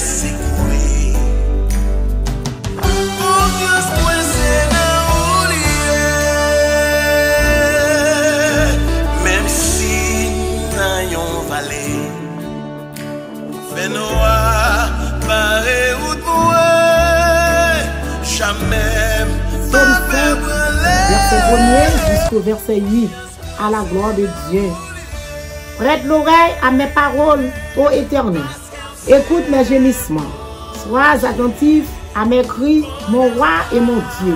Verset 1er jusqu'au verset 8, à la gloire de Dieu. Prête l'oreille à mes paroles, ô Éternel. Écoute mes gémissements. Sois attentif à mes cris, mon roi et mon Dieu.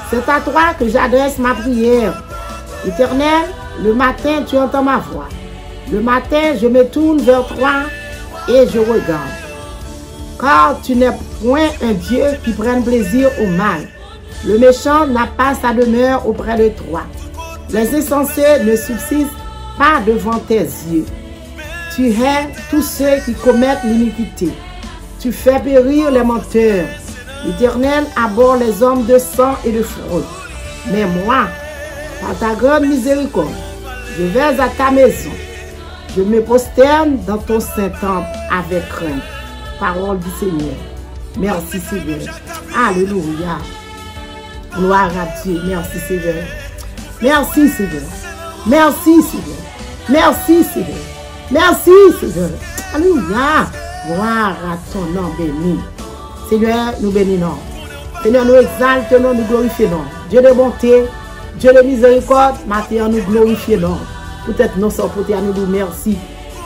C'est à toi que j'adresse ma prière. Éternel, le matin, tu entends ma voix. Le matin, je me tourne vers toi et je regarde. Car tu n'es point un Dieu qui prenne plaisir au mal. Le méchant n'a pas sa demeure auprès de toi. Les insensés ne subsistent pas devant tes yeux. Tu hais tous ceux qui commettent l'iniquité. Tu fais périr les menteurs. L'Éternel abhorre les hommes de sang et de fraude. Mais moi, par ta grande miséricorde, je vais à ta maison. Je me prosterne dans ton saint temple avec crainte. Parole du Seigneur. Merci Seigneur. Alléluia. Gloire à Dieu. Merci Seigneur. Merci Seigneur. Merci Seigneur. Merci Seigneur. Merci Seigneur. Alléluia. Gloire à ton nom béni. Seigneur, nous bénissons. Seigneur, nous exaltons, nous glorifions. Dieu de bonté, Dieu de miséricorde, maintenant nous glorifions. Peut-être nous sommes portés à nous dire merci.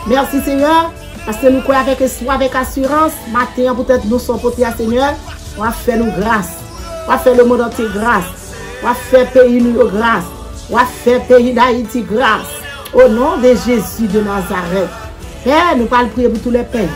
Merci Seigneur, parce que nous croyons avec espoir, avec assurance. Maintenant, peut-être nous sommes portés à Seigneur. On va faire nous grâce. On va faire le monde entier grâce. On va faire pays nous grâce. On va faire pays d'Haïti grâce. Au nom de Jésus de Nazareth. Père, nous allons prier pour tous les pays.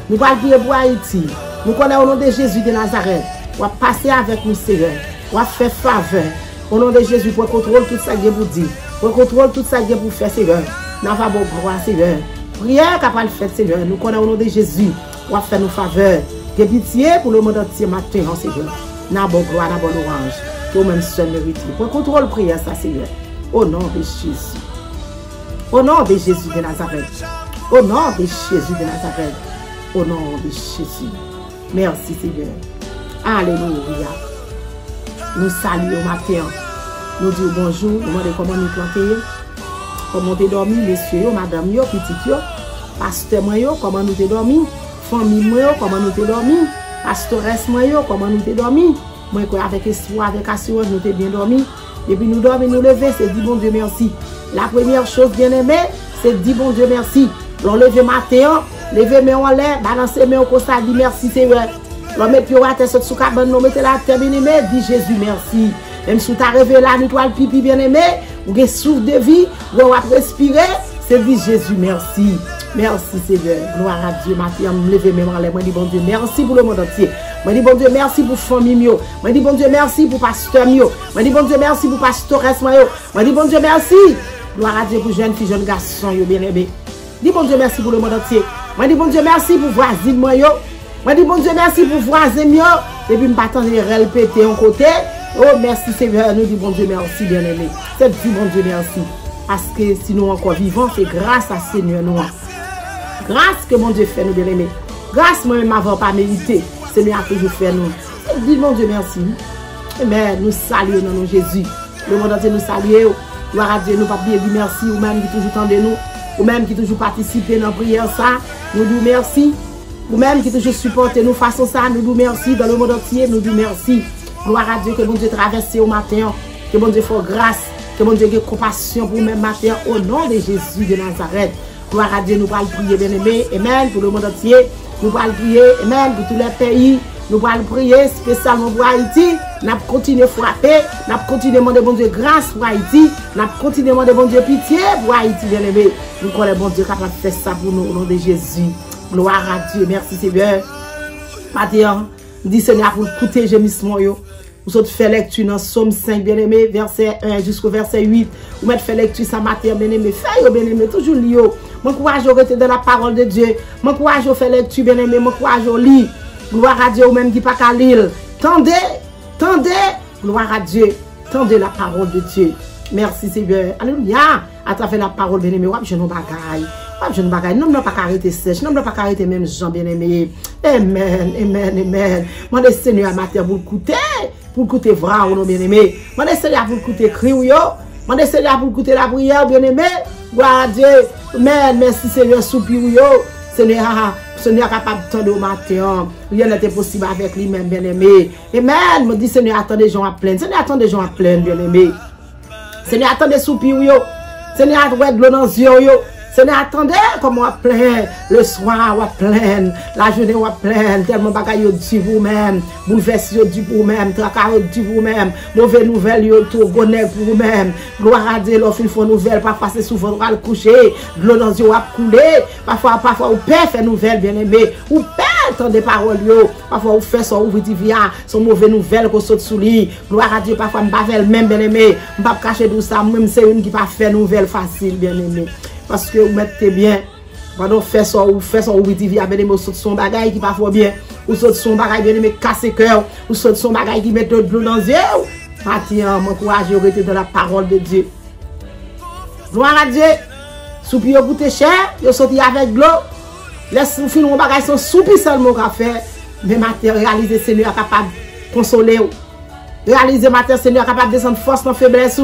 Nous allons prier pour Haïti. Nous connaissons au nom de Jésus de Nazareth. On va passer avec nous, Seigneur. On va faire faveur. Au nom de Jésus, pour contrôler tout ça que vous dites. Pour contrôler tout ça que vous faites, Seigneur. Nous avons beau gloire, Seigneur. Prière capable de faire, Seigneur. Nous connaissons au nom de Jésus. On va faire nos faveurs. Que pitié pour le monde entier maintenant, Seigneur. Nous avons beau gloire, nous avons louange. Que vous-même seul méritez. Pour contrôler prière, ça, Seigneur. Au nom de Jésus. Au nom de Jésus de Nazareth. Au nom de Jésus de Nazareth. Au nom de Jésus. Merci Seigneur. Alléluia. Nous saluons au matin. Nous disons bonjour. Nous demandons comment nous planter. Comment nous dormi, messieurs, madame, petit, pasteur, comment nous avons dormi. Famille, comment nous avons dormi. Pastoresse, comment nous avons dormi. Moi, avec espoir, avec assurance, nous avons bien dormi. Et puis nous dormons, nous lever, c'est dire bon Dieu merci. La première chose bien aimée, c'est dire bon Dieu merci. On lève matin, lever mais on l'air, balancer mais on constate, dit merci Seigneur. On met pied à terre sous cabane, on met la terre bien aimé, dit Jésus merci. Même si tu as réveillé la nuit, le pipi bien aimé, ou avez souffle de vie, ou on va respirer, c'est dit Jésus merci. Merci Seigneur. Gloire à Dieu. Matin, me lever même en l'air. Moi dis bon Dieu merci pour le monde entier. Moi dis bon Dieu merci pour famille mio. Moi dis bon Dieu merci pour pasteur mio. Moi dis bon Dieu merci pour pastoresse mio. Moi dis bon Dieu merci. Gloire à Dieu pour jeunes filles, jeunes garçons yo bien aimé. Dis bon Dieu merci pour le monde entier. Moi dis bon Dieu merci pour voisine moi yo. Moi dis bon Dieu merci pour voisin mio. Et puis me pas attendre répéter en côté. Oh merci Seigneur, nous dis bon Dieu merci bien aimé. C'est dit bon Dieu merci. Parce que si nous encore vivants, c'est grâce à Seigneur nous. Grâce que mon Dieu fait nous bien aimés. Grâce moi-même m'avons pas mérité. Seigneur a toujours fait nous. Dis mon Dieu merci. Amen. Nous saluons dans nous Jésus. Le monde entier nous salue. Gloire à Dieu. Nous pas bien dire merci. Ou même qui toujours tendez nous. Ou même qui toujours participez dans la prière ça. Nous disons merci. Ou même qui toujours supportez nous façon ça. Nous disons merci. Dans le monde entier, nous disons merci. Gloire à Dieu que mon Dieu traverse au matin. Que mon Dieu fasse grâce. Que mon Dieu ait compassion pour même matin. Au nom de Jésus de Nazareth. Gloire à Dieu, nous allons prier, bien aimé. Amen. Pour le monde entier. Nous allons prier. Amen. Pour tous les pays. Nous allons prier spécialement pour Haïti. Nous allons continuer à frapper. Nous allons continuer à demander bon Dieu grâce pour Haïti. Nous allons continuer à demander bon Dieu pitié pour Haïti, bien aimé. Nous connaissons bon Dieu capable de faire ça pour nous au nom de Jésus. Gloire à Dieu. Merci Seigneur. Maintenant, nous disons Seigneur pour écouter gémissement. Vous autres fait lecture dans Somme 5, bien aimé, verset 1 jusqu'au verset 8. Vous mettez fait lecture ça matin, bien aimé. Faites bien aimé, toujours lire. Mon courage au rester dans la parole de Dieu. Mon courage au faire lecture, bien aimé. Mon courage au lire. Gloire à Dieu, ou même qui pas qu'à lire. Tendez, tendez. Gloire à Dieu. Tendez la parole de Dieu. Merci Seigneur. Alléluia. À travers la parole, bien aimé. Je ne bagaille. Je ne bagaille. Non, pas arrêter sèche. Non, pas arrêter même Jean, bien aimé. Amen, amen, amen. Mon Seigneur matin pour écouter vrai ou non bien-aimé. Mon Seigneur pour écouter cri ou yo. Mon Seigneur pour écouter la prière bien-aimé. Gloire à Dieu. Amen, merci Seigneur soupir ou yo. Seigneur capable de tendre au matin. Rien n'était possible avec lui-même bien-aimé. Amen. Me dit Seigneur attend des gens à plein. Seigneur attend des gens à plein bien-aimé. Seigneur attend des soupirs ou yo. Seigneur attend de l'eau dans les yeux yo. Seigneur, attendez comme on plein, le soir on plein, la journée on plein, tellement bagaille dit vous-même, bouleversé dit vous-même, tracas dit vous-même, mauvaise nouvelle yo tout bonheur pour vous-même. Gloire à Dieu, l'offre il faut nouvelle, parfois c'est souvent on va le coucher, l'eau dans les yeux a couler, parfois on perd fait nouvelle bien-aimé, ou perd tant des paroles yo, parfois on fait son ouvre divia, son mauvaise nouvelle qu'on saute sous lui. Gloire à Dieu, parfois on pas faire même bien-aimé, on pas cacher tout ça, même c'est une qui pas fait nouvelle facile bien-aimé. Parce que vous mettez bien, pendant faire ça, ou divia avec des mots sur son bagage qui parfois bien, ou sur son bagage bien aimé casser cœur, ou sur son bagage qui met de l'eau dans les yeux. Matin, m'encourage à rester dans la parole de Dieu. Gloire à Dieu. Soupi yo coûte cher, yo sorti avec l'eau. Laisse nous finir mon bagage son soupi seulement qu'a faire, mais matin réaliser Seigneur capable de consoler. Réaliser matin Seigneur capable de descendre force dans faiblesse.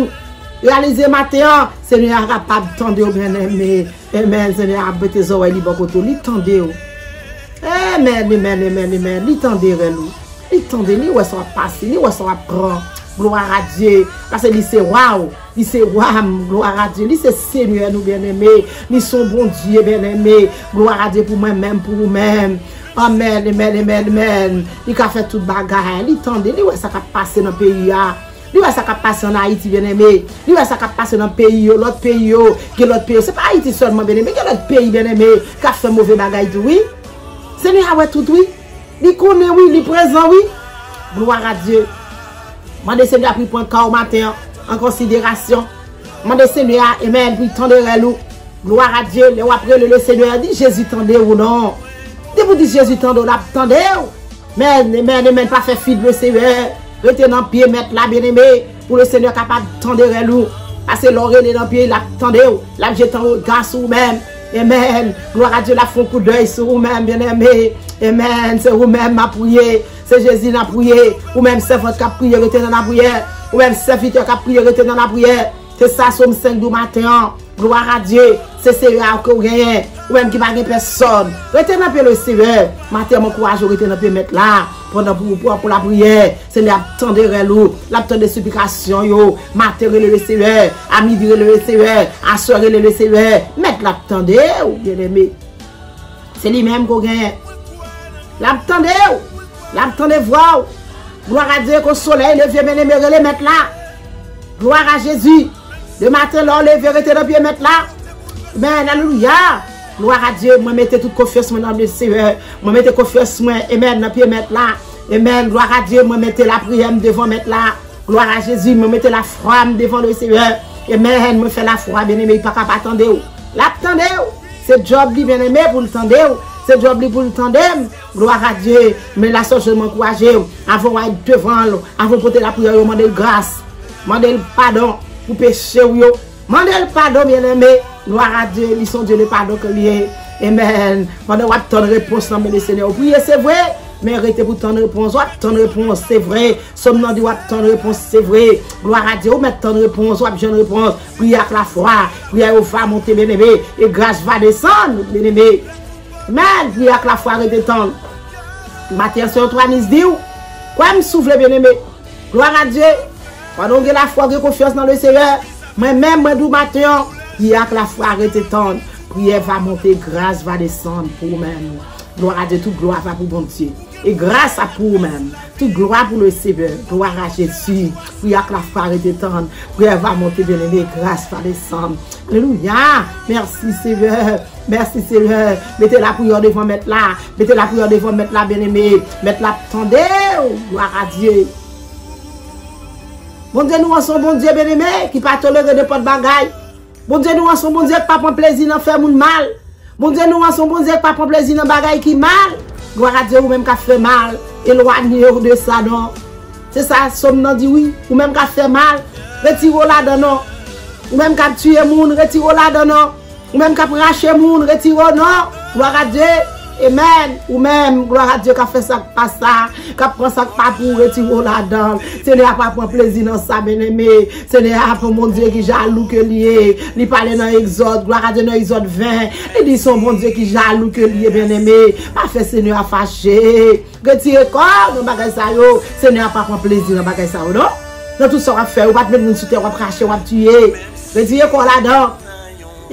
Réaliser matin, Seigneur capable de tendre bien aimé. Amen, Seigneur a bêté tes oreilles libre côté, li tendre. Amen, amen, amen, amen, li tendre nous. Li tendre, li ouais ça va passer, li ouais ça va prendre. Gloire à Dieu. Parce que li c'est waouh, li c'est wam, gloire à Dieu, li c'est Seigneur nous bien aimé, li son bon Dieu bien aimé. Gloire à Dieu pour moi-même, pour vous-même. Amen, amen, amen, amen. Li ka fait tout bagarre, li tendre, li ouais ça va passer dans le pays là. Lui ça qui passe en Haïti bien aimé. Lui ça qui passe dans le pays l'autre pays que l'autre pays. C'est pas Haïti seulement bien aimé, que l'autre pays bien aimé qui a fait mauvais bagaille tout oui. Seigneur a tout oui. Il connaît oui, il présent oui. Gloire à Dieu. Mande Seigneur pour prendre cas au matin en considération. Mande Seigneur amen pour tendre nous. Gloire à Dieu. Le après le Seigneur dit Jésus tendez ou non. Dès vous dites Jésus tendez la tendez. Mais pas faire fi de le Seigneur. Rete dans pied mettre la bien-aimé pour le Seigneur capable de tendre nous. Parce que l'oreille dans pied, la tendre, la jette en regard sur vous-même. Amen. Gloire à Dieu, la font coup d'œil sur vous-même, bien-aimé. Amen. C'est vous-même qui a prié. C'est Jésus qui a prié. Ou même servante qui a prié, rete dans la prière. Ou même serviteur qui a prié, rete dans la prière. C'est ça, somme 5 du matin. Gloire à Dieu. C'est Seigneur que vous gagnez. Ou même qui n'a pas personne. Rete dans le Seigneur. Matin, mon courage, rete dans le mettre là. Pendant pour la prière, Seigneur, attendez nous, l'attendez supplication, yo, matin le Seigneur, à midi le Seigneur, à soir le Seigneur, mettre l'attendez, bien aimé. C'est lui-même qu'on gagne. L'attendez voir. Gloire à Dieu qu'au soleil, le vieux bien aimé, le mettre là. Gloire à Jésus. Le matin, là, le vieux rete dans pied mettre là. Ben, alléluia. Gloire à Dieu, moi mettez toute confiance dans le Seigneur. Moi mettez confiance moi, amen, dans pied mettre là. Amen, gloire à Dieu, moi mettez la prière devant mettre là. Gloire à Jésus, moi mettez la foi devant le Seigneur. Amen, moi fait la foi, bien-aimé, pas capable attendre. L'attendez, c'est job li bien-aimé pour le tendre. C'est job li pour le tendre. Gloire à Dieu, mais la seule chose m'encourager avant être devant, avant porter la prière, demander grâce, demander pardon pour péché ou yo. Mandez le pardon, bien-aimé. Gloire à Dieu, ils sont Dieu le pardon que lui. Amen. Pendant que vous avez une réponse dans le Seigneur. Priez, c'est vrai. Mais arrêtez pour ton réponse. Vous avez une réponse, c'est vrai. Somme non dit, vous avez une réponse, c'est vrai. Gloire à Dieu, vous mettez une réponse, vous avez une réponse. Priez avec la foi. Priez au va monter, bien-aimé. Et grâce va descendre, bien-aimé. Amen. Priez avec la foi, arrêtez tendre. Matthieu 3, dit, quoi me souffle, bien-aimé. Gloire à Dieu. Pendant que la foi, que confiance dans le Seigneur. Moi-même, moi, d'où matin. Prière que la foi arrête tendre. Prière va monter, grâce va descendre pour vous-même. Gloire à Dieu, toute gloire va pour bon Dieu. Et grâce à pour vous-même. Toute gloire pour le Seigneur. Gloire à Jésus. Prière que la foi arrête tendre. Prière va monter, bien-aimé, grâce va descendre. Alléluia. Merci Seigneur. Merci Seigneur. Mettez la prière devant mettre là. Mettez la prière devant mettre là, bien-aimé. Mettez la tendez. Gloire à Dieu. Bon Dieu, nous sommes bon Dieu, bien-aimé, qui ne pas tolérer de pas de bagaille. Bon Dieu, nous sommes bon Dieu qui ne pas prendre plaisir dans faire mon mal. Bon Dieu, nous sommes bon Dieu qui ne pas prendre plaisir dans bagaille qui mal. Gloire à Dieu, ou même qui fait mal. Éloignez-vous de ça, non. C'est ça, somme non dit oui. Ou même qui fait mal. Retirez-vous là-dedans, non. Ou même qui tué moun, retirez-vous là-dedans, non. Ou même qui raché moun, retirez-vous, non. Gloire à Dieu. Amen. Ou même, gloire à Dieu, qui a fait ça, pas ça, qui prend ça, pas pour retirer là-dedans. Seigneur, pas prendre plaisir dans ça, bien-aimé. Seigneur, pour mon Dieu qui jaloux que lié. Il parle dans Exode, gloire à Dieu, dans Exode 20. Il dit son bon Dieu qui jaloux que lié, bien-aimé. Pas fait Seigneur à fâcher. Retirez corps, dans bagay ça yo. Seigneur, pas prendre plaisir dans bagay ça yo, non? Dans tout ça, on va faire, on va te mettre sur terre, on va cracher, on va tuer. Retirez corps là-dedans.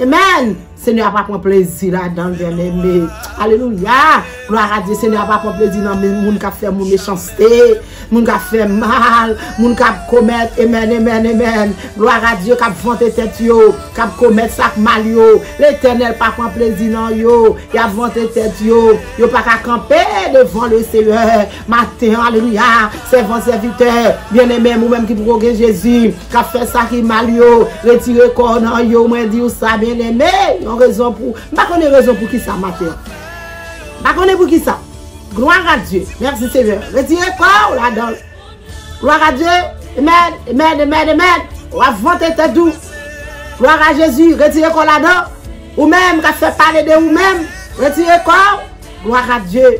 Amen. Seigneur pas prendre plaisir là-dedans, bien-aimé. Alléluia. Gloire à Dieu. Seigneur pas prendre plaisir dans les gens qui fait mon méchanceté, les gens qui fait mal, les gens qui commettent. Amen, amen, amen. Gloire à Dieu qui vanté tête yo, qui commettent ça mal yo. L'Éternel pas prendre plaisir dans yo. Il a vanté tête yo. Yo pas qu'à camper devant le Seigneur. Matin, alléluia. Servant serviteur, bien-aimé, moi-même qui pour Jésus, qui a fait ça qui mal yo, retirez corps dans yo, moi dit ça bien-aimé. Raison pour pas connais raison pour qui ça matin pas connais pour qui ça gloire à Dieu merci Seigneur retirez quoi là-dedans gloire à Dieu amen amen amen amen on va vanter tête doux gloire à Jésus retirez quoi là-dedans ou même qui fait parler de vous même retirez quoi gloire à Dieu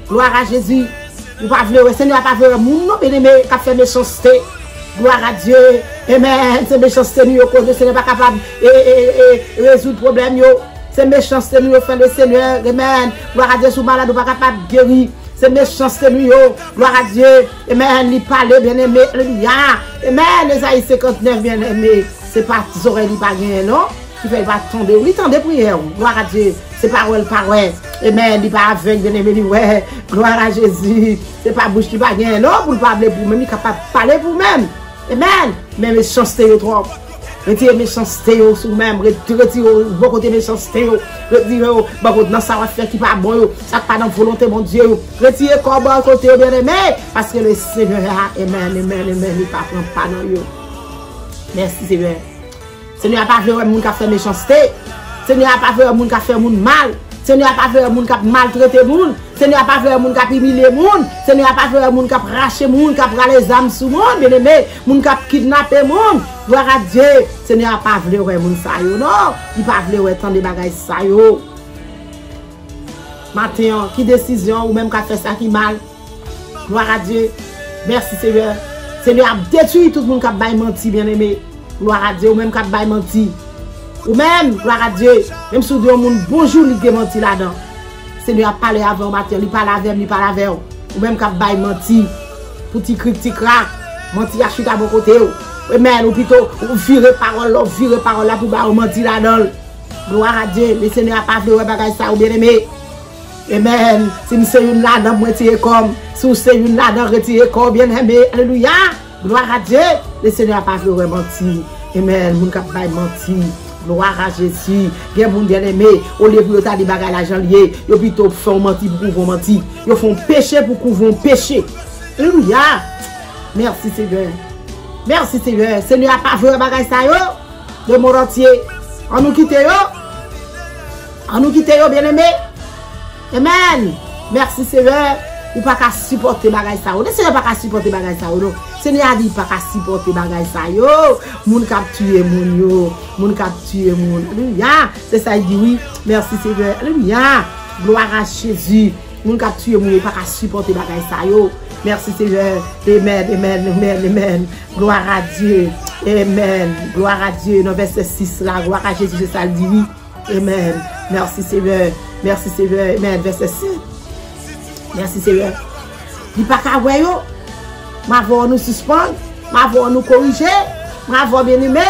gloire à Jésus vous pas vouloir Seigneur pas vouloir moun non bien-aimé qui fait méchanceté gloire à Dieu. Amen. C'est méchanceté nous cause le Seigneur pas capable et résoudre problème yo. C'est méchanceté nous fait le Seigneur. Amen. Gloire à Dieu sous malade ou pas capable guérir. C'est méchanceté nous yo. Gloire à Dieu. Amen. Il parle bien-aimé. Alléluia. Amen. Esaïe 59 bien-aimé. C'est pas oreilles il pas gagné non. Qui fait pas tomber. Oui, tendez prière. Gloire à Dieu. C'est parole. Amen. Il pas aveugle bien-aimé. Ouais. Gloire à Jésus. C'est pas bouche qui pas gagné non pour parler pour même il capable parler pour même. Amen. Mais méchanceté trop. Retirez méchanceté sous même. Retirez beaucoup de méchanceté. Retirez beaucoup de ça va faire qui pas bon. Ça pas dans volonté mon Dieu. Retirez comme bon côté bien aimé. Parce que le Seigneur amen, amen, amen. Il pas prendre pas dans yo. Merci Seigneur. Seigneur pas faire moun qui fait méchanceté. Seigneur pas faire moun qui fait moun mal. Seigneur pas faire moun qui maltraiter moun. Seigneur pas faire moun qui humilier moun. Seigneur pas faire moun qui racher moun, qui prend les âmes sous moun, bien-aimé, moun qui kidnapper moun. Gloire à Dieu. Seigneur pas vouloir moun ça yo non. Il pas vouloir tant de bagages ça yo. Matin, qui décision ou même qui fait ça qui mal. Gloire à Dieu. Merci Seigneur. Seigneur a détruit tout le monde qui a bail menti, bien-aimé. Gloire à Dieu ou même qui a bail menti. Ou même, gloire à Dieu, même si vous dites bonjour, il a menti là-dedans. Seigneur a parlé avant matin, il parle avec, il parle avec. Ou même qu'il a menti, pour petit cri, petit crack, menti à chute à bon côté. Amen, ou plutôt, ou virer parole là pour pas mentir là-dedans. Gloire à Dieu, le Seigneur a pas fait de bagage ça, ou bien aimé. Amen, si nous sommes une là-dedans, retirez comme, si nous sommes une là-dedans, retirez comme, bien aimé. Alléluia, gloire à Dieu, le Seigneur a pas fait de mentir. Amen, mon cap pas mentir. Gloire à Jésus. Il y a des gens bien-aimés. Au lieu de faire des bagages à l'argent lié, ils plutôt font mentir pour couvrir mentir. Ils font péché pour couvrir péché. Alléluia. Merci Seigneur. Merci Seigneur. Seigneur n'a pas fait un bagage ça yo. Le monde entier. On nous quitte yo. On nous quitte yo bien-aimés. Amen. Merci Seigneur. Ou pas qu'à supporter bagage ça yo. Le Seigneur pas qu'à supporter bagage ça yo. Seigneur a dit pas qu'à supporter bagage ça yo. Moun k'ap tuer moun yo. Moun k'ap tuer moun. Alléluia. C'est ça il dit oui. Merci Seigneur. Alléluia. Gloire à Jésus. Moun k'ap tuer moun yo pas qu'à supporter bagage ça yo. Merci Seigneur. Amen, amen, amen, amen. Gloire à Dieu. Amen. Gloire à Dieu. Dans verset 6 là. Gloire à Jésus. C'est ça il dit oui. Amen. Merci Seigneur. Merci Seigneur. Amen. Verset 7. Merci Seigneur. Dis pas qu'à voir yo. Ma voix nous suspendre, ma voix nous corriger, ma voix bien aimé.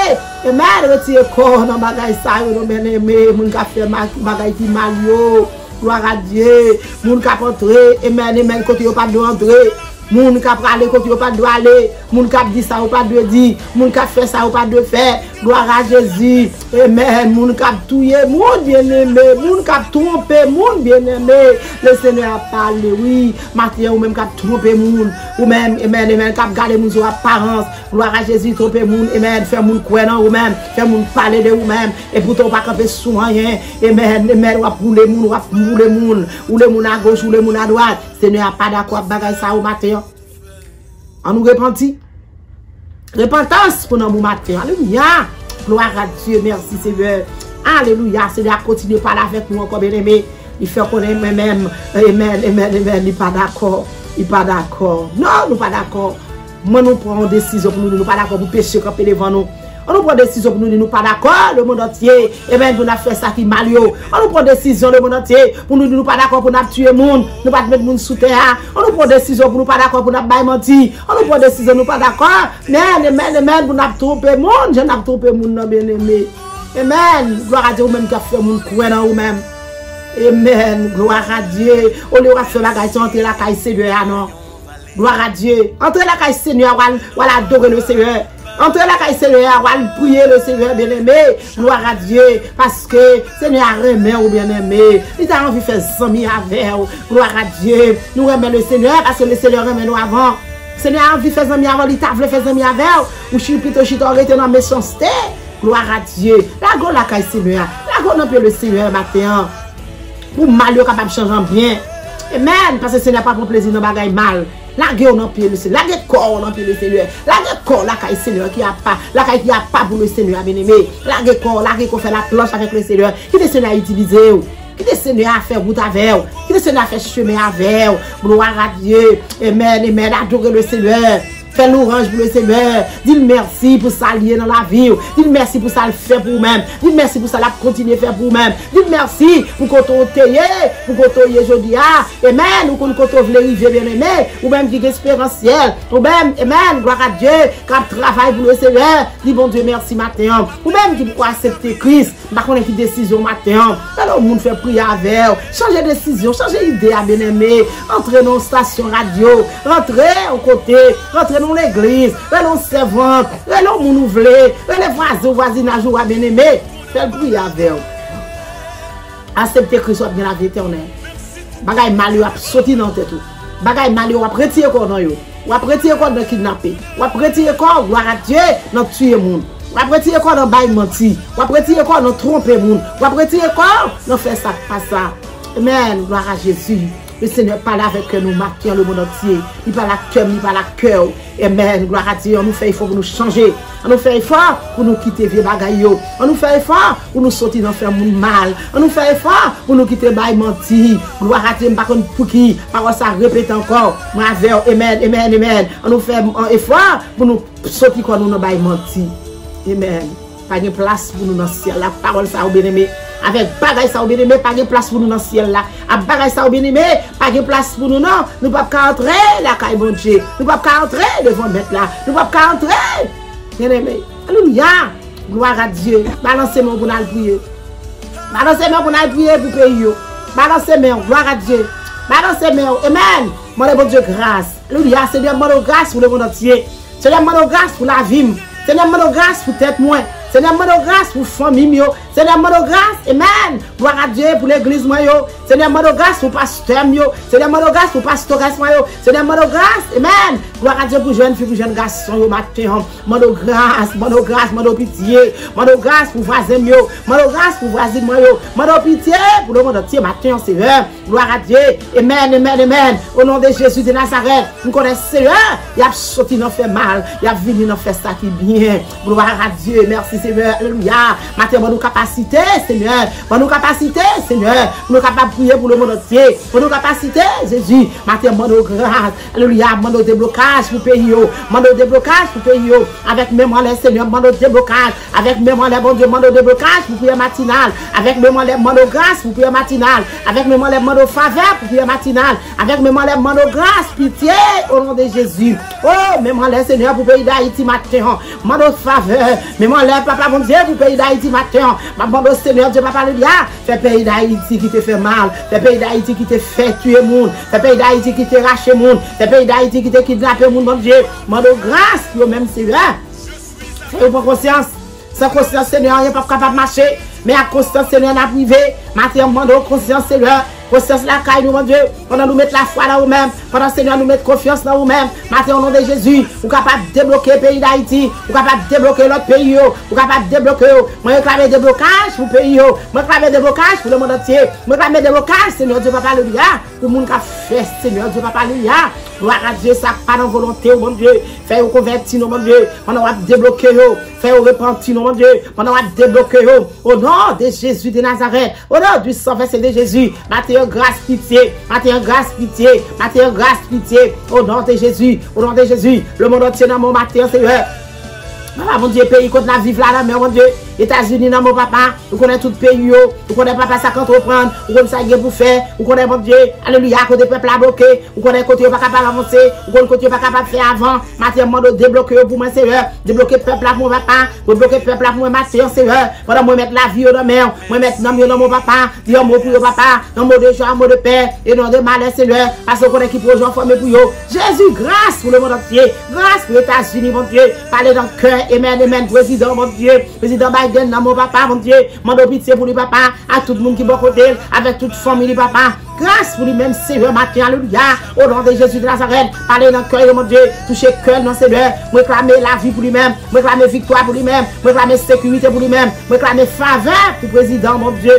Amen. Retire corps dans bagay ça yo bien aimé. Moun ka fait bagay qui mal yo. Gloire à Dieu. Moun ka entrer. Amen. Amen. Côté yo pas de entrer. Moun ka aller côté yo pas de aller. Moun ka dit ça ou pas de dire. Moun ka fait ça ou pas de faire. Gloire à Jésus. Amen. Moun ka touyer moun bien aimé. Moun ka tromper moun bien aimé. Le Seigneur a parlé oui. Matin ou même ka tromper moun. Ou même amen amen ka garder moun sur apparence. Gloire à Jésus tromper moun. Amen. Faire moun croire ou même. Faire moun parler de ou même. Et pourtant pas camper sous rien. Amen. Amen. Ou rouler moun, ou rouler moun. Ou le moun à gauche ou le moun à droite. Seigneur a pas d'accord bagay ça au matin. On nous repentit. Repentance pour nous matin. Alléluia. Gloire à Dieu. Merci Seigneur. Alléluia. Seigneur, continue à parler avec nous encore bien aimé. Il fait qu'on est même, amen, il n'est pas d'accord. Il n'est pas d'accord. Non, nous pas d'accord. Moi, nous prenons une décision pour nous pas d'accord pour pécher camper devant nous. On nous prend décision pour nous pas d'accord, le monde entier, et même pour nous faire ça qui mal yo. On nous prend décision le monde entier pour nous pas d'accord pour nous tuer monde, nous pas mettre monde sous terre. On nous prend décision pour nous pas d'accord pour nous bailler menti. On nous prend décision nous pas d'accord, mais pour nous tromper monde, je n'ai trompé monde non bien-aimé. Amen. Gloire à Dieu même qui a fait monde croire en vous-même. Amen. Gloire à Dieu. On leur a fait la caille entrer la caille Seigneur non. Gloire à Dieu. Entrer la caille Seigneur, voilà adorer le Seigneur. Entre la caille Seigneur, on va prier le Seigneur bien-aimé. Gloire à Dieu. Parce que Seigneur remet ou bien-aimé. Il t'a envie de faire amis avec. Gloire à Dieu. Nous remet le Seigneur parce que le Seigneur remet nous avant. Seigneur a envie de faire amis avant. Il t'a voulu faire amis avec. Ou je suis plutôt arrêté dans la méchanceté. Gloire à Dieu. La go la caille Seigneur. La go non plus le Seigneur matin. Pour mal, capable de changer en bien. Amen. Parce que ce n'est pas pour plaisir dans le bagage mal. La gueule on pied le Seigneur. La gueule corps on pied le Seigneur. La gueule corps la caille Seigneur qui a pas. La caille qui a pas pour le Seigneur bien-aimé. La gueule corps qu'on fait la planche avec le Seigneur. Qui le Seigneur a utilisé. Qui le Seigneur a fait route avec. Qui le Seigneur a fait chemin avec. Gloire à Dieu. Amen. Amen. Adorer le Seigneur. Fais l'orange pour le Seigneur. Dis merci pour ça lié dans la vie. Dis merci pour ça le faire pour vous-même. Dis merci pour ça la continuer à faire pour vous-même. Dis merci pour qu'on t'oye, pour qu'on t'oye aujourd'hui. Amen. Ou qu'on t'oye arriver bien aimé. Ou même qui est espérentiel. Ou même, amen. Gloire à Dieu. Quand travaille pour le Seigneur. Dis bon Dieu merci matin. Ou même qui pourquoi accepter Christ. Par contre, qui décision matin. Alors, le monde fait prier avec. Changer de décision. Changer d'idée à bien aimé. Entrer dans une station radio. Rentrer au côté. Rentrer dans l'église, dans servante, dans le monde ouvré, dans les voisins, voisinage, ou bien aimé, faites prier avec eux. Acceptez Christ bien la vie éternelle. Bagay mal yo a sorti dans tête. Bagay mal yo a retirer corps dans yo. Ou a retirer corps dans kidnapper. Ou a retirer corps gloire à Dieu dans tuer monde. Ou a retirer corps dans bail menti. Ou a retirer corps dans tromper monde. Ou a retirer corps dans faire ça pas ça. Amen, gloire à Jésus. Le Seigneur parle avec nous, marquant le monde entier. Il parle à cœur, il parle à cœur. Amen. Gloire à Dieu. On nous fait effort pour nous changer. On nous fait effort pour nous quitter vieux bagaille. On nous fait effort pour nous sortir dans faire monde mal. On nous fait effort pour nous quitter bail menti. Gloire à Dieu. Par contre, pour qui? Par ça répète encore. Amen, amen, amen. On nous fait effort pour nous sortir quand nous dans bail menti. Amen. Pas de place pour nous dans le ciel. La parole ça bien aimé. Avec bagay ça bien aimé, pas de place pour nous dans le ciel là. Avec bagay ça bien aimé, pas de place pour nous non. Nous pas entrer la caille bon Dieu. Nous pas entrer devant mettre là. Nous pas entrer. Bien aimé. Alléluia. Gloire à Dieu. Balancez moi pour nous prier. Balancez moi pour nous prier pour pays. Balancez moi, gloire à Dieu. Balancez moi. Amen. Mon bon Dieu grâce. Alléluia. Seigneur, mon grâce pour le monde entier. Seigneur, mon grâce pour la vie. Seigneur, mon grâce pour tête moi. Seigneur, mon grâce pour famille. Seigneur, mon grâce, amen. Gloire à Dieu pour l'église. Seigneur, mon grâce pour pasteur. Seigneur, mon grâce pour pasteur. Seigneur, mon grâce, amen. Gloire à Dieu pour jeunes filles, pour jeunes garçons. Mon grâce, mon grâce, mon pitié. Mon grâce pour voisins. Mon grâce pour voisins. Mon pitié pour le monde entier. Matin, Seigneur. Gloire à Dieu. Amen, amen, amen. Au nom de Jésus de Nazareth, nous connaissons Seigneur. Il a sorti, il a fait mal. Il a venu, il a fait ça qui bien. Gloire à Dieu. Merci, Seigneur. Alléluia. Matin, bon, nous capacité, Seigneur. Bon, nous capacité, Seigneur. Nous capables de prier pour le monde entier. Bon, nous capacité, Jésus. Matin, bon, nous grâce. Alléluia. Bon, nous déblocage pour pays. Bon, nous déblocage pour pays. Avec mémoire, Seigneur. Bon, nous déblocage. Avec mémoire, bon Dieu. Bon, nous déblocage pour prier matinale. Avec mémoire, bon, nous grâce pour prier matinale. Avec mémoire, bon, nous faveur pour prier matinale. Avec mémoire, bon, nous grâce, pitié, au nom de Jésus. Oh, mémoire, Seigneur, pour pays d'Haïti matin. Bon, nous faveur. Mémoire, papa, mon Dieu, pour pays d'Haïti matin. Maman, Seigneur, Dieu, papa, alléluia. Fait pays d'Haïti qui te fait mal. Fait pays d'Haïti qui te fait tuer monde. Fait pays d'Haïti qui te rache monde. Fait pays d'Haïti qui te kidnappe monde, mon Dieu. Mon grâce, yo même Seigneur. Fais pas conscience. Sans conscience, Seigneur, il n'est pas capable de marcher. Mais à conscience, Seigneur, n'a privé. Maintenant, mon conscience, Seigneur. Conscience la caille, mon Dieu. Pendant nous mettre la foi là nous-mêmes. Pendant Seigneur, nous mettre confiance dans nous-mêmes. Maintenant, au nom de Jésus, vous êtes capable de débloquer le pays d'Haïti. Vous êtes capable de débloquer l'autre pays. Vous êtes capable de débloquer. Moi, je réclame des blocages pour le pays. Moi, je réclame des blocages pour le monde entier. Moi, je réclame des blocages, Seigneur Dieu, papa, alléluia. Pour le monde qui a fait, Seigneur Dieu, papa, alléluia. Gloire à Dieu, ça pas dans volonté, mon Dieu. Fais-vous convertir, mon Dieu. Pendant qu'on débloquer, fais-vous repentir, mon Dieu. Pendant qu'on débloquer, au nom de Jésus de Nazareth, au nom du sang versé de Jésus, Matthieu, grâce, pitié, Matthieu, grâce, pitié, Matthieu, grâce, pitié, au nom de Jésus, au nom de Jésus, le monde entier dans mon Matthieu, Seigneur. Papa, mon Dieu, pays contre la vivre là, mon Dieu. États-Unis, dans mon papa, vous connaissez tout le pays, vous connaissez papa ça quand reprendre, vous connaissez ça pour faire, vous connaissez mon Dieu, alléluia, côté peuple à bloquer, vous connaissez côté pas capable d'avancer, vous connaissez côté pas capable de faire avant, maintenant, de débloquer pour moi, Seigneur, débloquer peuple là pour mon papa, débloquer peuple là pour moi, Mathieu, Seigneur, pendant moi mettre la vie dans mer, moi mettre dans mon papa, dire un mot pour papa, un mot de joie, un mot de paix, et non de malheur, Seigneur, parce qu'on connaît qui pour gens former pour eux. Jésus, grâce pour le monde entier, grâce pour les États-Unis, mon Dieu, parlez dans le cœur, amen, amen, président, mon Dieu, président Biden, dans mon papa, mon Dieu, mon pitié pour lui, papa, à tout le monde qui est bon côté, avec toute famille, papa. Grâce pour lui-même, Seigneur, matin, alléluia, au nom de Jésus de Nazareth, parlez dans le cœur, mon Dieu, touchez le cœur, non, Seigneur, réclamer la vie pour lui-même, réclamer victoire pour lui-même, réclamer sécurité pour lui-même, réclamer faveur pour le président, mon Dieu.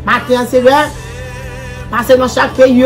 Matin, Seigneur, passez dans chaque pays,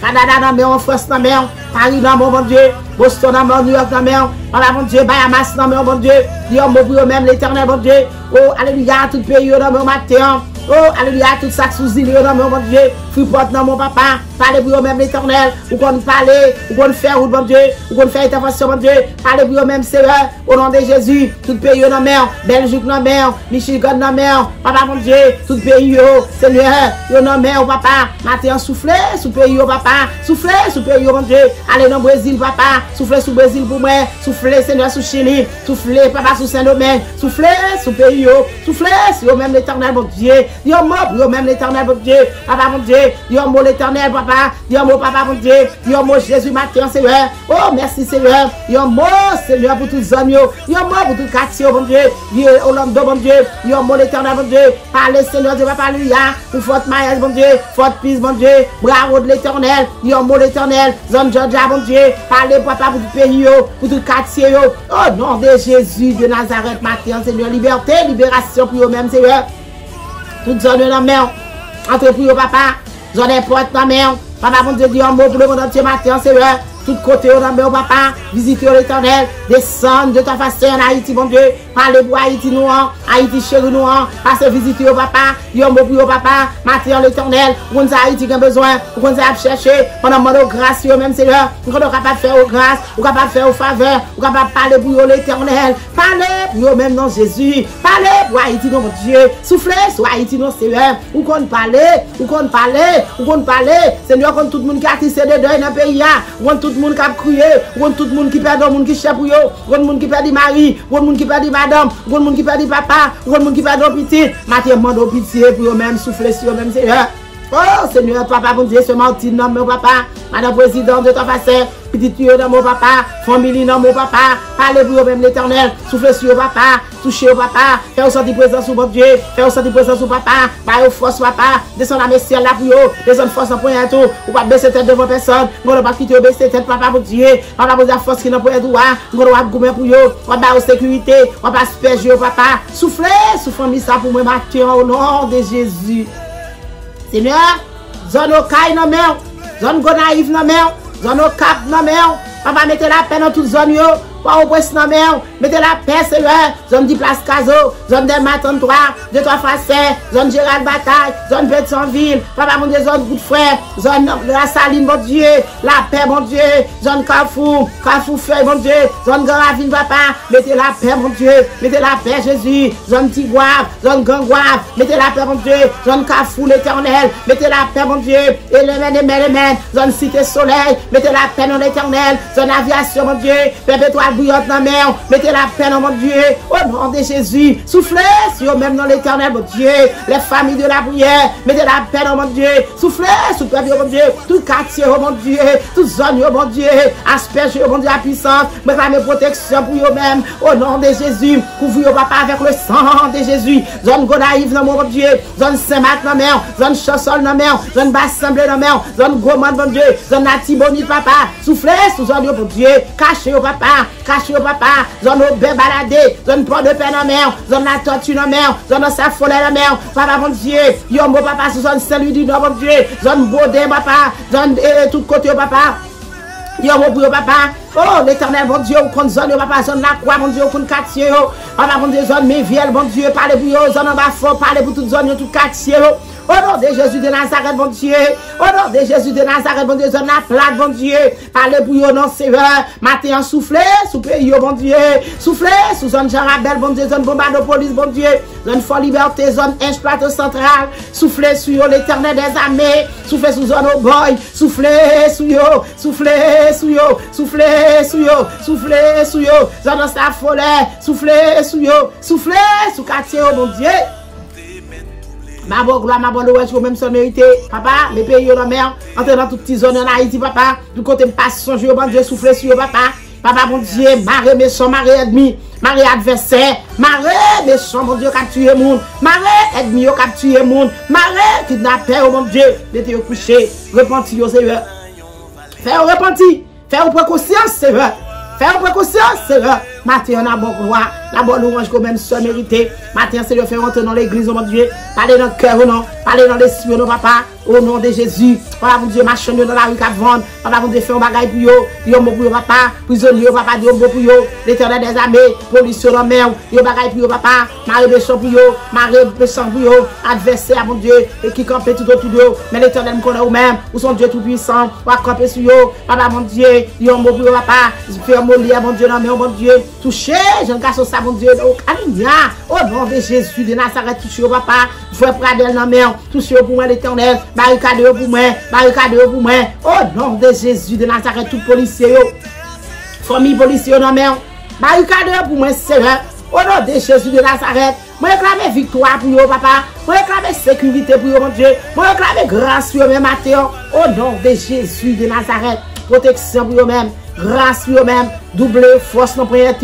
Canada dans mer, en France dans mer, Paris dans mon Dieu, Boston dans mer, New York dans mer, voilà mon Dieu, Bahamas dans mer, mon Dieu, Dieu pour même l'éternel, mon Dieu, oh, alléluia, tout pays dans mon matin, oh, alléluia, tout ça sous île dans mon Dieu, Freeport dans mon papa, parlez pour même l'éternel, ou qu'on parle, ou qu'on fait, mon Dieu, ou qu'on fait intervention, mon Dieu, parlez pour même Seigneur, au nom de Jésus, tout pays dans mer, Belgique dans mer, Michigan dans mer, papa mon Dieu, tout pays, Seigneur, dans mer, papa, matin soufflez, sous pays, papa, soufflez, sous pays, mon Dieu, allez dans Brésil, papa, soufflez sous Brésil pour moi, soufflez, Seigneur, sous Chili, soufflez, papa, sous Saint-Domingue, soufflez, sous pays, soufflez, sur même l'éternel, mon Dieu, Dieu mot, même l'éternel, mon Dieu, papa, mon Dieu, Dieu mot, l'éternel, papa, Dieu mot, papa, mon Dieu, Dieu mot, Jésus, matin, Seigneur, oh, merci, Seigneur, Dieu mot, Seigneur, pour tous les hommes, Dieu mot, pour tout le quartier, mon Dieu, Dieu, Orlando, mon Dieu, Dieu mot, l'éternel, mon Dieu, parlez, Seigneur, Dieu, papa, alléluia, pour votre mariage, mon Dieu, votre piste, mon Dieu, bravo de l'éternel, Dieu mot, l'éternel, zone Georgia, mon Dieu, parlez, papa, pour tout le pays, pour tout le quartier, oh, nom de Jésus de Nazareth, matin, Seigneur, liberté, libération pour eux-mêmes, Seigneur, toute zone de la mer, entre pour eux, papa, zone importe la mer, papa, mon Dieu, Dieu mot, pour le monde entier, matin, Seigneur, tout côté au nom papa, visitez l'éternel, descendre de ta façon en Haïti, mon Dieu, parlez pour Haïti nous, Haïti chéri nous, passez visiter au papa, yon mot pour au papa, matin l'éternel, vous avez Haïti qui a besoin, vous avez chercher, pendant mon grâce, même Seigneur, vous êtes capable de faire aux grâces, vous êtes capable de faire aux faveurs, vous êtes capable de parler pour l'éternel, parlez pour même non Jésus, parlez pour Haïti non mon Dieu, soufflez sur Haïti non Seigneur, vous comptez parler, vous comptez parler, vous comptez parler, Seigneur, comme tout le monde qui a tissé de deuil dans le pays, vous tout le monde qui a crié, tout le monde qui perd, le monde qui cherche pour eux, le monde qui perd mari, le monde qui perd madame, le monde qui perd papa, le monde qui perd petit, Matthieu demande pitié pour eux-mêmes, souffler sur eux-mêmes, Seigneur. Oh Seigneur, papa, mon Dieu, ce Martine, non, mon papa, madame président de ta façon, petit tuyau dans mon papa, famille dans mon papa, parlez pour eux-mêmes l'éternel, soufflez sur papa, touchez au papa, faites sortir présence sur mon Dieu, faites sortir présence sur papa, baillez force papa, descendez la messière là pour eux, descendez force en point à tout, ou pas baisser tête devant personne, on ne va pas quitter baisser tête, papa, mon Dieu, papa, vous avez force qui n'a pas droit, on va gommer pour eux, on va bailler sécurité, on va asperger au papa, soufflez, soufflez ça pour moi, matin, au nom de Jésus. Seigneur, zone au caille dans mer, zone gonaïve dans mer, zone au cap dans mer, papa mettez la paix dans toute zone yo, pas au poste dans mer, mettez la paix Seigneur, zone du place Caso, zone des Matin 3, de 3 Facet, zone Gérald Bataille, zone Pétionville, papa mon Dieu, zone Coup de Frère, zone la Saline mon Dieu, la paix mon Dieu, zone Carrefour, Carrefour Feuille mon Dieu, zone Garavine papa, mettez la paix mon Dieu, mettez la paix Jésus, zone Tigouave, zone Gangouave, mettez la paix mon Dieu, zone Carrefour l'éternel, mettez la paix mon Dieu, Élément, zone Cité Soleil, mettez la paix dans l'éternel, zone Aviation mon Dieu, perpétuelle bouillante dans la mer, mettez la paix dans mon Dieu, au nom de Jésus, soufflez sur même dans l'éternel mon Dieu, les familles de la prière, mettez la paix dans mon Dieu, soufflez sur le peuple mon Dieu, tout quartier oh mon Dieu, toute zone oh mon Dieu, aspergez oh mon Dieu la puissance, réclamez protection pour eux-mêmes, au nom de Jésus, couvrez papa avec le sang de Jésus, zone Gonaïve dans mon Dieu, zone Saint-Marc dans la mer, zone Chassol dans la mer, zone Basse-Semblé dans la mer, zone Goman mon Dieu, zone Natibonite papa, soufflez sous zone mon Dieu, cachez au papa, zone au bain baladé, zone port de paix dans la mer, zone la tortue dans la mer, zone Safolet dans la mer, papa mon Dieu, yon mon papa sous zone Saint-Louis du Nord mon Dieu, zone Baudin papa, zone tout côté papa. Yo, mon Dieu, papa. Oh, l'éternel, bon Dieu, qu'on zone, papa, zone la croix, mon Dieu, qu'on quartier, papa, mon Dieu, zone Méviel, bon Dieu, parlez pour yo, zone en bas fort, parlez pour toute zone, tout quartier, au nom de Jésus de Nazareth, bon Dieu, au nom de Jésus de Nazareth, bon Dieu, zone la plaque, bon Dieu, parlez pour yo, non, c'est vrai, matin, soufflez, sous pays, bon Dieu, soufflez, sous zone Jarabel, bon Dieu, zone Bombardopolis, bon Dieu, zone Fort Liberté, zone Inch Plateau Central, soufflez sur yo, l'éternel des armées, soufflez sous zone au boy, soufflez sous yo, soufflez sous yo, soufflez sous yo, soufflez sous yo, zone sa folle, soufflez sous yo, soufflez sous quartier, bon Dieu. Ma bonne gloire, ma bonne louange, même son mérité. Papa, mes pays dans la mer, entre dans toutes petites zones en Haïti, papa, du côté me passe son jeu, bon Dieu, soufflez sur yo, papa. Papa, bon Dieu, maré méchant, maré ennemi, maré adversaire, maré méchant, mon Dieu, qui a tué monde, maré ennemi, qui a tué monde, maré kidnappeur, mon Dieu, mettez au coucher, repentir, Seigneur. Fais repentir, fais précaution, Seigneur. Fais précaution, Seigneur. Matin, on a bonne gloire, la bonne louange que même soeur mérité. Matin, Seigneur, fais rentrer dans l'église, mon Dieu. Parlez dans le cœur, non. Parlez dans l'esprit, non, papa. Au nom de Jésus. Papa, mon Dieu, marche dans la rue qu'à vendre. Papa, mon Dieu, fais un bagage pour yo. Yo, mon pour papa. Prisonnier, papa, yo, mon pour yo. L'éternel des armées. Policier dans la mer. Yo, bagage pour yo, papa. Marie méchant pour yo. Marie méchant pour yo. Adversaire, mon Dieu. Et qui campe tout autour de yo. Mais l'éternel me connaît ou même. Ou son Dieu tout puissant. Ou à camper sur yo. Papa, mon Dieu. Yo, mon pour yo, papa. Fais un mot lié, mon Dieu, dans la mon Dieu. Touché. Je ne cache ça, mon Dieu. Alléluia. Au nom de Jésus de Nazareth, touché au papa. Frère Pradel dans la mer. Touché pour moi, l'éternel. Barricade pour moi. Barricade pour moi. Au nom de Jésus de Nazareth, tout policier. Famille policier dans la mer. Barricade pour moi, Seigneur. Au nom de Jésus de Nazareth. Moi, réclame victoire pour vous, papa. Moi, réclame sécurité pour vous, mon Dieu. Moi, réclame grâce pour vous, matin. Au nom de Jésus de Nazareth. Protection pour vous-même. Grâce pour vous-même. Double force dans la prière.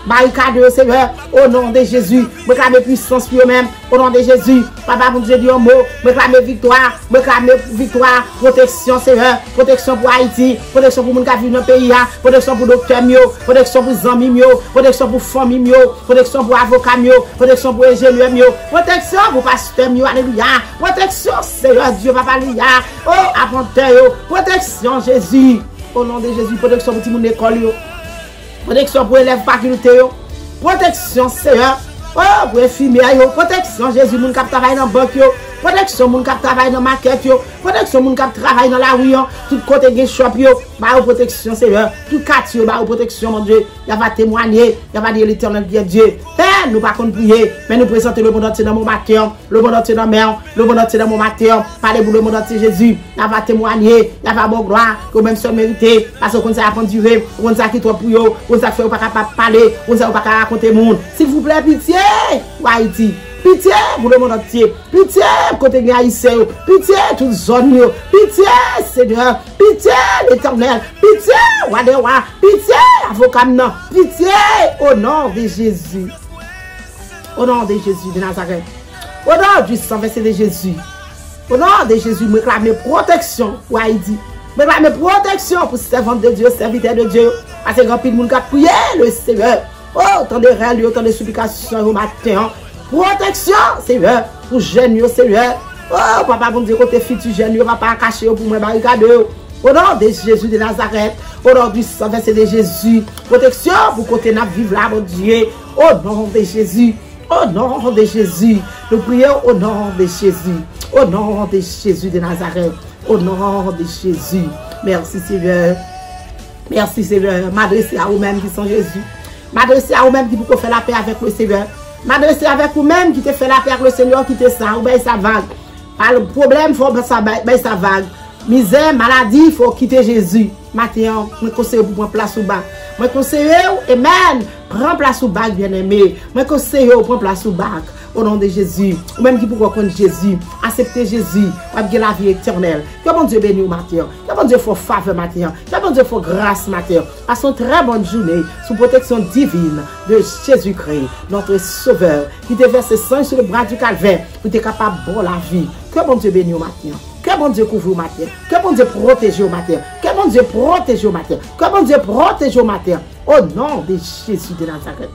Barricade, Seigneur. Au nom de Jésus. Moi, réclame puissance pour vous-même. Au nom de Jésus. Papa, mon Dieu, dit un mot. Moi, réclame victoire. Moi, réclame victoire. Protection, Seigneur. Protection pour Haïti. Protection pour les gens qui vivent dans le pays. Protection pour docteur mio. Protection pour les amis mio. Protection pour famille mio. Protection pour avocat mio. Protection pour ingénieur mio. Protection pour pasteur mio. Alléluia. Protection, Seigneur Dieu, papa, alléluia. Oh, apporteur. Protection, Jésus. Au nom de Jésus. Protection pour tout le monde école. Protection pour élèves faculté. Protection, Seigneur. Oh, pour infirmier. Protection, Jésus. Moun qui travaille dans la banque. Protection, moun qui travaille dans la maquette. Protection, moun qui travaille dans la rue. Tout côté de shop. Bah, protection, Seigneur. Tout quartier, bah, protection, mon Dieu. Il va témoigner. Il va dire l'éternel qui est Dieu. Nous pas qu'on prier, mais nous présenter le monde entier dans mon matin, le monde entier dans mer, le monde entier dans mon matin. Parlez pour le monde entier, Jésus. Il va témoigner. Il va bon gloire. Que même seul mérité. Parce qu'on sait apprendre du rêve. On sait qui toi pour yo. On sait faire pas capable parler. On sait pas raconter monde. S'il vous plaît, pitié. Haïti. Pitié pour le monde entier. Pitié côté des Haïtiens. Pitié toute zone. Pitié Seigneur. Pitié l'Éternel. Pitié Wadewa. Pitié avocat. Pitié au nom de Jésus. Au nom de Jésus de Nazareth. Au nom du sang versé de Jésus. Au nom de Jésus, je réclame protection pour Haïti. Je réclame protection pour servant de Dieu, serviteur de Dieu. Parce que grand pile monde qui a prié le Seigneur. Oh, tant de rêves, tant de supplications au matin. Protection, Seigneur, pour jeunes, Seigneur. Oh, papa, bon Dieu, côté futur jeune, papa, caché pour moi, barricade. Au nom de Jésus de Nazareth. Au nom du sang versé de Jésus. Protection pour côté n'a vivre là, mon Dieu. Au nom de Jésus. Au nom de Jésus, nous prions au nom de Jésus. Au nom de Jésus de Nazareth. Au nom de Jésus. Merci Seigneur. Merci Seigneur. M'adresser à vous-même qui sont Jésus. M'adresser à vous-même qui peut faire la paix avec le Seigneur. M'adresser avec vous-même qui te fait la paix avec le Seigneur qui te sent. Ou bien ça vague. Pas le problème, il faut que ça vague. Misère, maladie, il faut quitter Jésus. Maintenant, je conseille pour prendre place au bac. Je conseille, amen, prends place au bac, bien-aimé. Je conseille, prends place au bac. Au nom de Jésus. Ou même qui peut reconnaître Jésus. Accepter Jésus. Ou bien la vie éternelle. Que bon Dieu bénisse au matin. Que bon Dieu fasse faveur matin. Que bon Dieu fasse grâce matin. Passons une très bonne journée sous protection divine de Jésus-Christ, notre Sauveur, qui te verse ses sang sur le bras du calvaire pour être capable de bon la vie. Que bon Dieu bénisse au matin. Que bon Dieu couvre au matin. Que bon Dieu protège au matin. Que bon Dieu protège au matin. Que bon Dieu protège au matin. Au nom de Jésus de Nazareth.